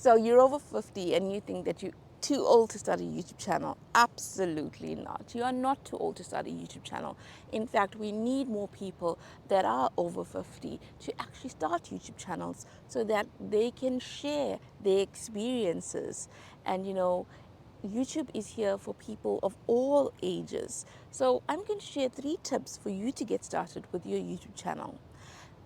So you're over 50 and you think that you're too old to start a YouTube channel. Absolutely not. You are not too old to start a YouTube channel. In fact, we need more people that are over 50 to actually start YouTube channels so that they can share their experiences. And YouTube is here for people of all ages. So I'm going to share 3 tips for you to get started with your YouTube channel.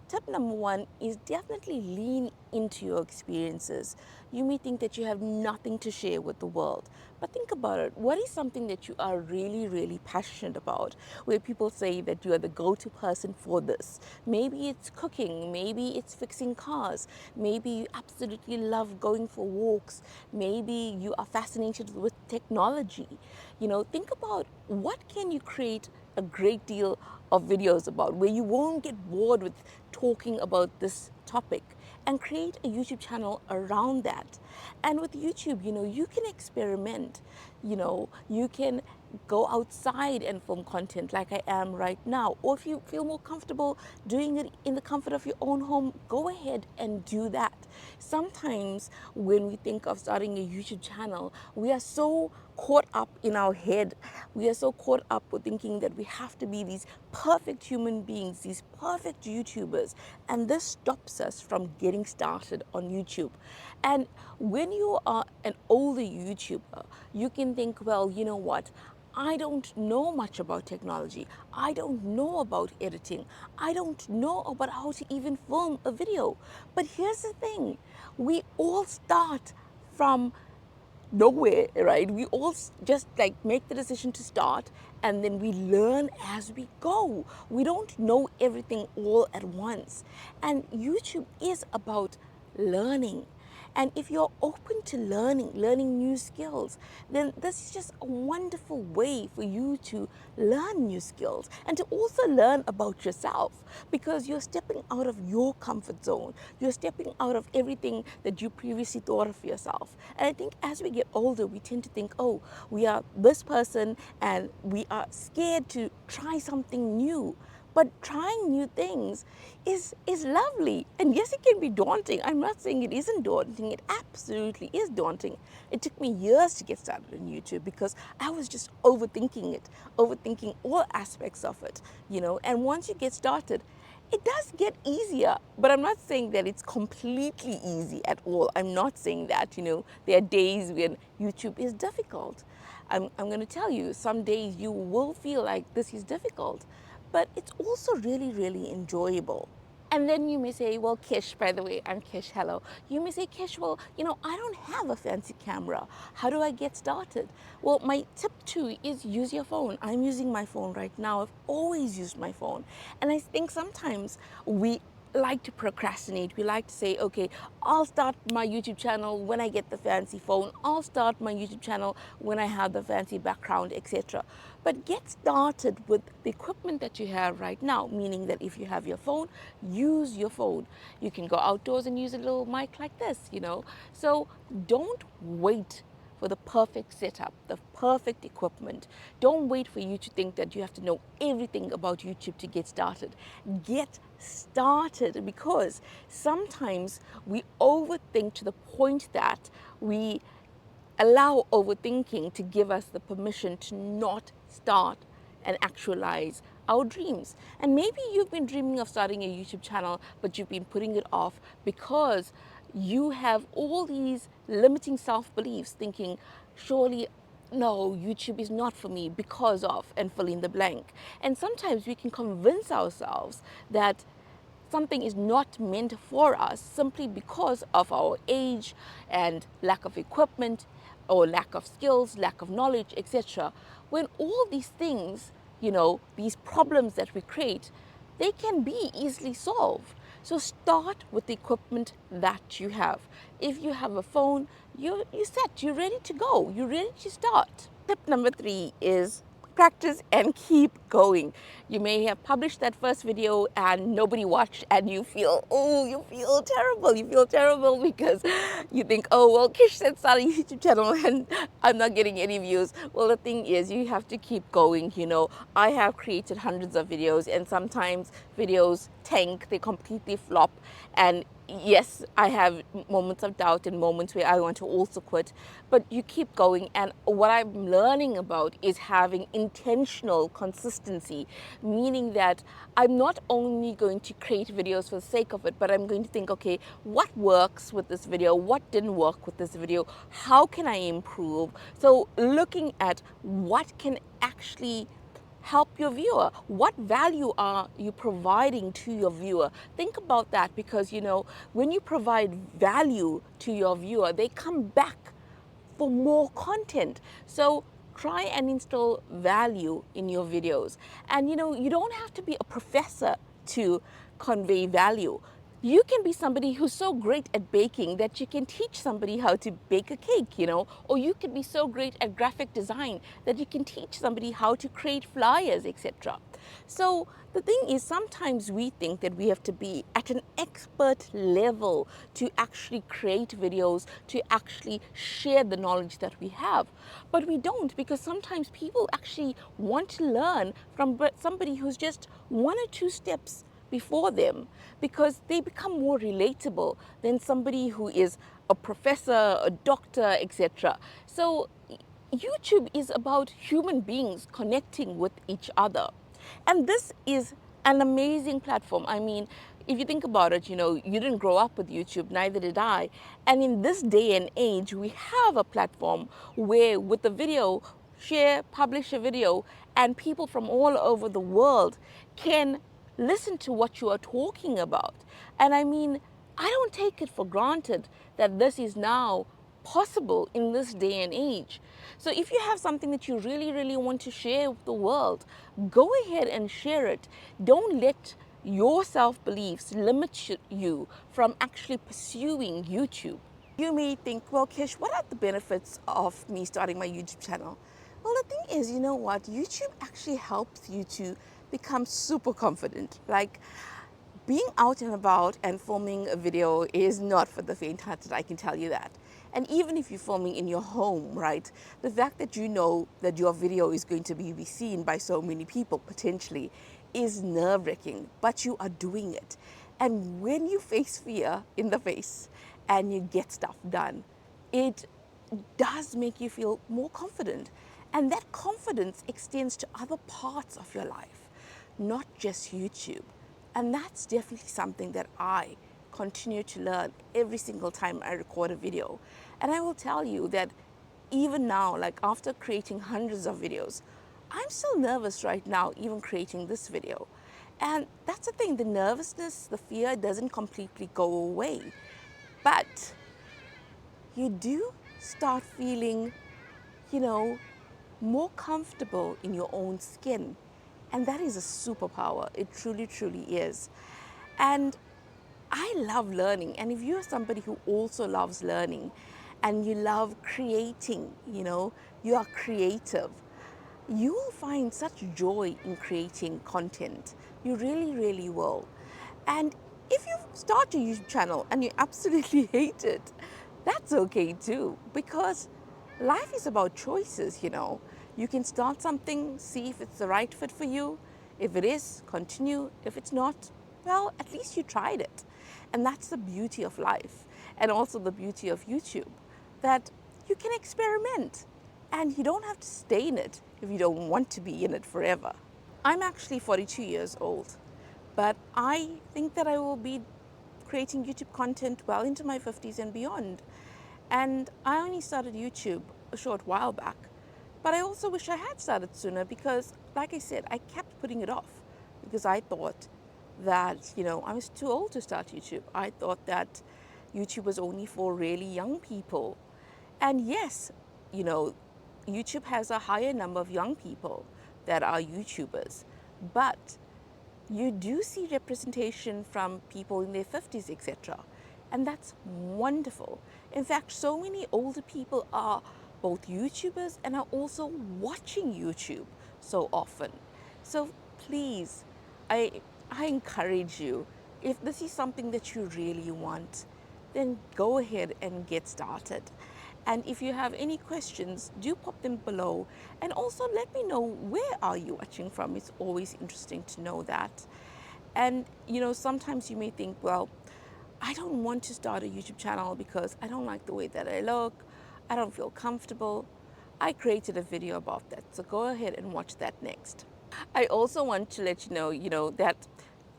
Tip number 1 is definitely lean into your experiences. You may think that you have nothing to share with the world, but think about it. What is something that you are really, really passionate about, where people say that you are the go-to person for this? Maybe it's cooking, maybe it's fixing cars, maybe you absolutely love going for walks, maybe you are fascinated with technology. Think about what can you create a great deal of videos about, where you won't get bored with talking about this topic, and create a YouTube channel around that. And with YouTube, you can experiment. You can go outside and film content like I am right now. Or if you feel more comfortable doing it in the comfort of your own home, go ahead and do that. Sometimes when we think of starting a YouTube channel, we are so caught up in our head. We are so caught up with thinking that we have to be these perfect human beings, these perfect YouTubers. And this stops us from getting started on YouTube. And when you are an older YouTuber, you can think, well, you know what? I don't know much about technology. I don't know about editing. I don't know about how to even film a video. But here's the thing, we all start from nowhere, right? We all just like make the decision to start, and then we learn as we go. We don't know everything all at once. And YouTube is about learning. And if you're open to learning new skills, then this is just a wonderful way for you to learn new skills and to also learn about yourself, because you're stepping out of your comfort zone. You're stepping out of everything that you previously thought of yourself. And I think as we get older, we tend to think, oh, we are this person and we are scared to try something new. But trying new things is lovely. And yes, it can be daunting. I'm not saying it isn't daunting. It absolutely is daunting. It took me years to get started on YouTube because I was just overthinking it, overthinking all aspects of it, And once you get started, it does get easier. But I'm not saying that it's completely easy at all. I'm not saying that, There are days when YouTube is difficult. I'm going to tell you, some days you will feel like this is difficult, but it's also really, really enjoyable. And then you may say, well, Kish, by the way, I'm Kish, hello. You may say, Kish, well, I don't have a fancy camera. How do I get started? Well, my tip 2 is use your phone. I'm using my phone right now. I've always used my phone. And I think sometimes we like to procrastinate. We like to say, okay, I'll start my YouTube channel when I get the fancy phone. I'll start my YouTube channel when I have the fancy background, etc. But get started with the equipment that you have right now, meaning that if you have your phone, use your phone. You can go outdoors and use a little mic like this, So don't wait for the perfect setup, the perfect equipment. Don't wait for you to think that you have to know everything about YouTube to get started. Get started, because sometimes we overthink to the point that we allow overthinking to give us the permission to not start and actualize our dreams. And maybe you've been dreaming of starting a YouTube channel, but you've been putting it off because you have all these limiting self-beliefs, thinking, surely no, YouTube is not for me because of, and fill in the blank. And sometimes we can convince ourselves that something is not meant for us simply because of our age and lack of equipment or lack of skills, lack of knowledge, etc. When all these things, these problems that we create, they can be easily solved. So start with the equipment that you have. If you have a phone, you're set, you're ready to go, you're ready to start. Tip number 3 is practice and keep going. You may have published that first video and nobody watched, and you feel terrible. You feel terrible because you think, oh, well, Kish said start a YouTube channel and I'm not getting any views. Well, the thing is, you have to keep going. I have created hundreds of videos, and sometimes videos tank, they completely flop, and yes, I have moments of doubt and moments where I want to also quit, but you keep going. And what I'm learning about is having intentional consistency, meaning that I'm not only going to create videos for the sake of it, but I'm going to think, okay, what works with this video? What didn't work with this video? How can I improve? So looking at what can actually help your viewer. What value are you providing to your viewer? Think about that, because when you provide value to your viewer, they come back for more content. So try and instill value in your videos. And you don't have to be a professor to convey value. You can be somebody who's so great at baking that you can teach somebody how to bake a cake, or you could be so great at graphic design that you can teach somebody how to create flyers, etc. So the thing is, sometimes we think that we have to be at an expert level to actually create videos, to actually share the knowledge that we have. But we don't, because sometimes people actually want to learn from somebody who's just one or two steps before them, because they become more relatable than somebody who is a professor, a doctor, etc. So YouTube is about human beings connecting with each other. And this is an amazing platform. I mean, if you think about it, you didn't grow up with YouTube, neither did I. And in this day and age, we have a platform where with the video, share, publish a video, and people from all over the world can listen to what you are talking about. And I mean, I don't take it for granted that this is now possible in this day and age. So if you have something that you really, really want to share with the world, go ahead and share it. Don't let your self-beliefs limit you from actually pursuing YouTube. You may think, well, Kish, what are the benefits of me starting my YouTube channel? Well, the thing is, you know what? YouTube actually helps you to become super confident. Like, being out and about and filming a video is not for the faint-hearted, I can tell you that. And even if you're filming in your home, right, the fact that you know that your video is going to be seen by so many people potentially is nerve-wracking, but you are doing it. And when you face fear in the face and you get stuff done, it does make you feel more confident. And that confidence extends to other parts of your life, not just YouTube. And that's definitely something that I continue to learn every single time I record a video. And I will tell you that even now, like after creating hundreds of videos, I'm still nervous right now, even creating this video. And that's the thing, the nervousness, the fear doesn't completely go away. But you do start feeling, more comfortable in your own skin. And that is a superpower. It truly, truly is. And I love learning. And if you're somebody who also loves learning and you love creating, you are creative, you will find such joy in creating content. You really, really will. And if you start your YouTube channel and you absolutely hate it, that's okay too, because life is about choices. You can start something, see if it's the right fit for you. If it is, continue. If it's not, well, at least you tried it. And that's the beauty of life, and also the beauty of YouTube, that you can experiment and you don't have to stay in it if you don't want to be in it forever. I'm actually 42 years old, but I think that I will be creating YouTube content well into my 50s and beyond. And I only started YouTube a short while back, but I also wish I had started sooner, because, like I said, I kept putting it off because I thought that, I was too old to start YouTube. I thought that YouTube was only for really young people. And yes, YouTube has a higher number of young people that are YouTubers, but you do see representation from people in their 50s, etc. And that's wonderful. In fact, so many older people are both YouTubers and are also watching YouTube so often. So please, I encourage you, if this is something that you really want, then go ahead and get started. And if you have any questions, do pop them below. And also let me know, where are you watching from? It's always interesting to know that. And sometimes you may think, well, I don't want to start a YouTube channel because I don't like the way that I look. I don't feel comfortable. I created a video about that. So go ahead and watch that next. I also want to let you know that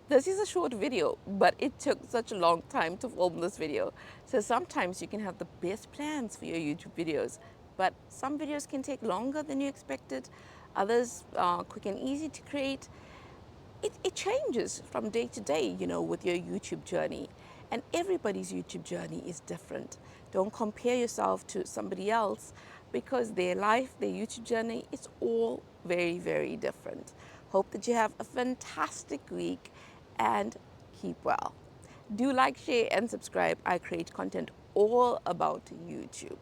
this is a short video, but it took such a long time to film this video. So sometimes you can have the best plans for your YouTube videos, but some videos can take longer than you expected. Others are quick and easy to create. It changes from day to day, with your YouTube journey. And everybody's YouTube journey is different. Don't compare yourself to somebody else because their life, their YouTube journey is all very, very different. Hope that you have a fantastic week and keep well. Do like, share, and subscribe. I create content all about YouTube.